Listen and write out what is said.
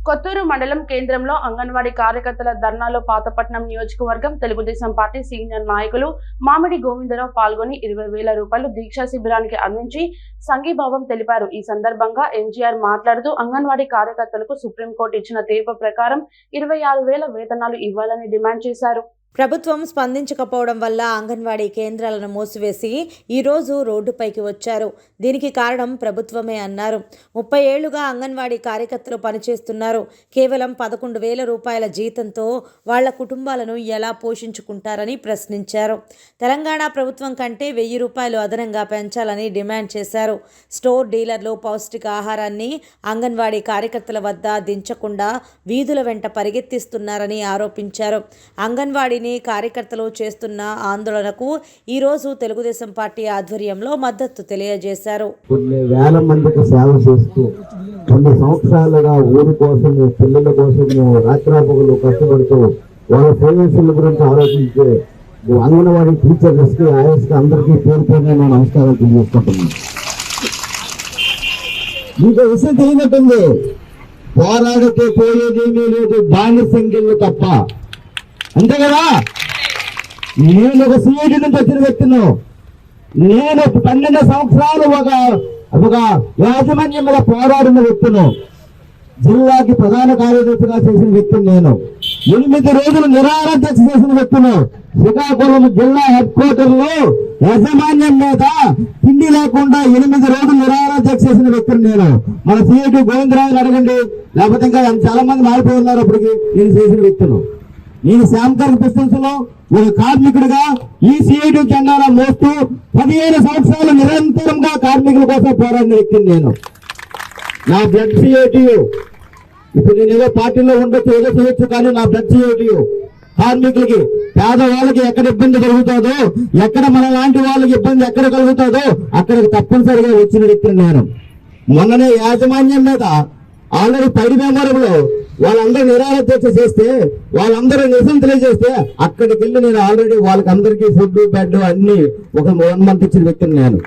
కొత్తూరు మండలం కేంద్రంలో అంగన్వాడీ కార్యకర్తల ధర్నాలో పాతపట్నం నియోజకవర్గం తెలుగుదేశం పార్టీ సీనియర్ నాయకులు మామిడి గోవిందరావు పాల్గొని 20,000 రూపాయలు దీక్షా శిబిరానికి అందించి సంఘీభావం తెలిపారు. ఈ సందర్భంగా ఎంజీఆర్ మాట్లాడుతూ అంగన్వాడీ కార్యకర్తలకు సుప్రీంకోర్టు ఇచ్చిన తీర్పు ప్రకారం 26,000 వేతనాలు ఇవ్వాలని డిమాండ్ చేశారు. ప్రభుత్వం స్పందించకపోవడం వల్ల అంగన్వాడీ కేంద్రాలను మూసివేసి ఈరోజు రోడ్డుపైకి వచ్చారు. దీనికి కారణం ప్రభుత్వమే అన్నారు. 30 ఏళ్లుగా అంగన్వాడీ కార్యకర్తలు పనిచేస్తున్నారు. కేవలం 11,000 రూపాయల జీతంతో వాళ్ల కుటుంబాలను ఎలా పోషించుకుంటారని ప్రశ్నించారు. తెలంగాణ ప్రభుత్వం కంటే 1,000 రూపాయలు అదనంగా పెంచాలని డిమాండ్ చేశారు. స్టోర్ డీలర్లు పౌష్టికాహారాన్ని అంగన్వాడీ కార్యకర్తల వద్ద దించకుండా వీధుల వెంట పరిగెత్తిస్తున్నారని ఆరోపించారు. అంగన్వాడీ కార్యకర్తలు చేస్తున్న ఆందోళనకు ఈ రోజు తెలుగుదేశం పార్టీ ఆధ్వర్యంలో మద్దతు తెలియజేశారు. కొన్ని వేల మందికి సేవ చేస్తూ కొన్ని సంవత్సరాలుగా ఊరి కోసం పిల్లల కోసం రాత్రాపగలు కష్టపడుతూ వాళ్ళ శ్రేయస్సుల గురించి ఆలోచించే అంగన్వాడీ టీచర్స్ కి ఆయస్కి అందరికీ పేరుతోనే నేను నమస్కారం తెలియజేసుకుంటున్నాను. మీకు విషయం తెలియనట్టుంది, పోరాడితే పోయేదేమీ లేదు, బానిసంగిళ్ళు తప్ప. అంతే కదా. నేను ఒక సిఐటి నుంచి వచ్చిన వ్యక్తిను. నేను 12 సంవత్సరాలు ఒక యాజమాన్యం మీద పోరాడిన వ్యక్తిను. జిల్లాకి ప్రధాన కార్యదర్శిగా చేసిన వ్యక్తిని నేను. 8 రోజులు నిరాహారదీక్ష చేసిన వ్యక్తిను. శ్రీకాకుళం జిల్లా హెడ్ క్వార్టర్ లో యాజమాన్యం మీద తిండి లేకుండా 8 రోజులు నిరాహారదీక్ష చేసిన వ్యక్తిని నేను. మన సిఐటి గోవిందరావుని అడగండి, లేకపోతే ఇంకా చాలా మంది మారిపోయి ఉన్నారు. అప్పటికి నేను చేసిన వ్యక్తులు. నేను శ్యామకర్ డిస్టెన్స్ లో ఒక కార్మికుడిగా ఈ సిఐటి జెండాలో మోస్తూ 15 సంవత్సరాలు నిరంతరంగా కార్మికుల కోసం పోరాడిన వ్యక్తిని నేను. నా బ్లడ్ సిఐటియు. ఇప్పుడు నేను ఏదో పార్టీలో ఉండొచ్చు, ఏదో చేయొచ్చు, కానీ నా బ్లడ్ సిఐటియు కార్మికులకి, పేదవాళ్ళకి ఎక్కడ ఇబ్బంది కలుగుతుందో, ఎక్కడ మన లాంటి వాళ్ళకి ఇబ్బంది ఎక్కడ కలుగుతుందో అక్కడికి తప్పనిసరిగా వచ్చిన వ్యక్తిని నేను. మొన్ననే యాజమాన్యం మీద ఆల్రెడీ పైడి మెమోరంలో వాళ్ళందరూ నిరాహారదీక్ష చేస్తే, వాళ్ళందరూ నిజం తెలియజేస్తే అక్కడికి వెళ్ళి నేను ఆల్రెడీ వాళ్ళకి అందరికీ ఫుడ్ బెడ్ అన్ని ఒక 1 మంత్ ఇచ్చిన వ్యక్తిని నేను.